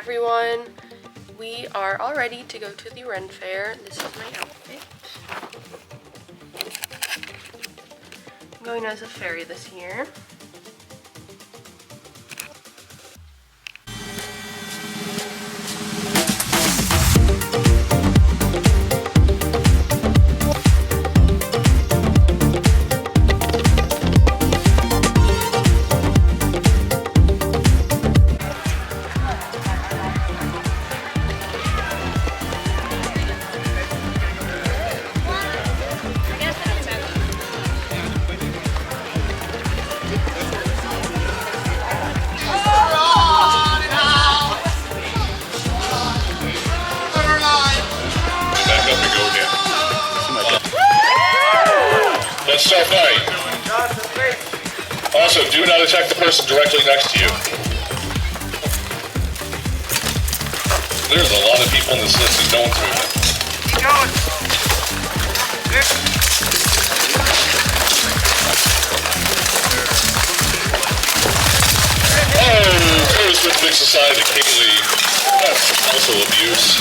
everyone. We are all ready to go to the Red Faire. This is my outfit. I'm going as a fairy this year. Let's start fight. Also, do not attack the person directly next to you. There's a lot of people in this list who's going through it. Keep going. Oh, there's been big society, Kaylee. That's also abuse.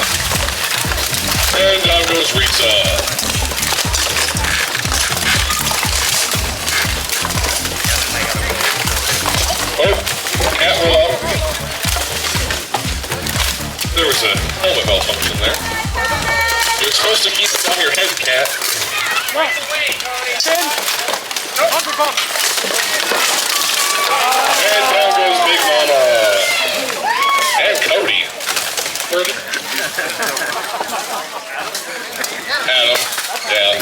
And down goes Rita. Oh, cat roll out. There was a helmet malfunction there. You're supposed to keep it on your head, cat. What? Sin? No. And down goes Big Mama. And Cody. Adam, down.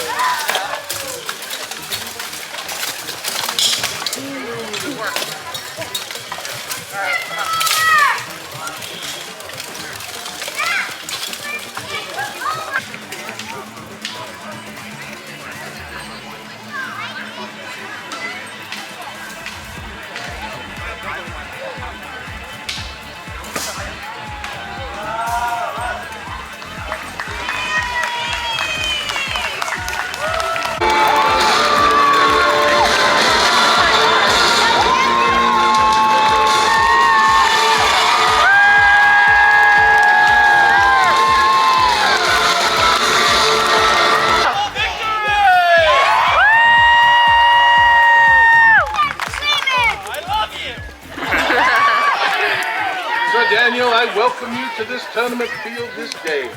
Daniel, I welcome you to this tournament field this day.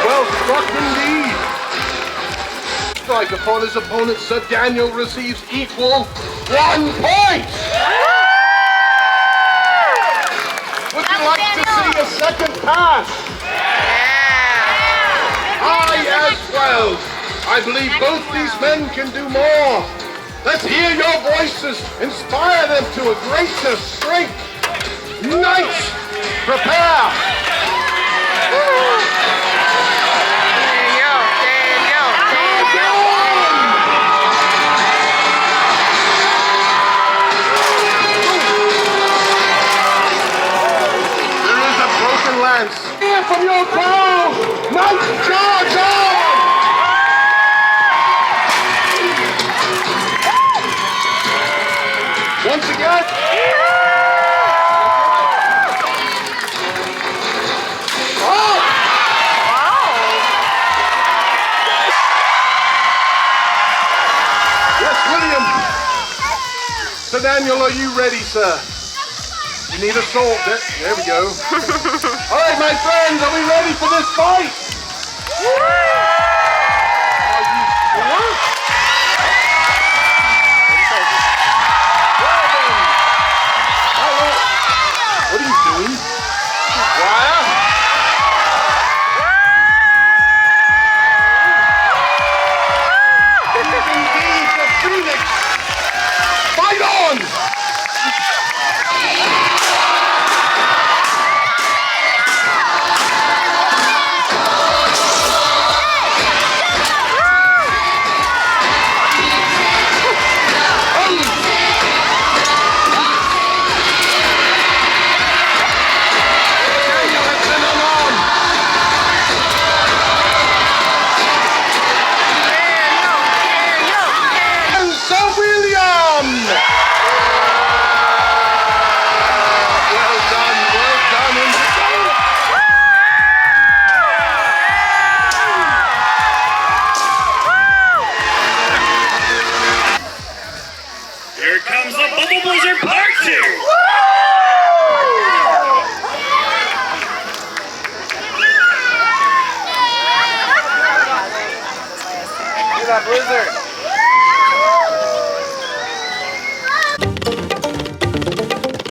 Well struck indeed. Strike upon his opponent, Sir Daniel receives equal 1 point. Would you like to see a second pass? As well. I believe both these men can do more. Let's hear your voices. Inspire them to a greater strength. Knights, prepare. There is a broken lance. Hear from your bow. Knights, charge on. Once again. Oh! Yes, William. Sir Daniel, are you ready, sir? You need a sword. There we go. All right, my friends, are we ready for this fight? What are you doing? Wire? It is indeed the Phoenix! Fight on! at that blizzard.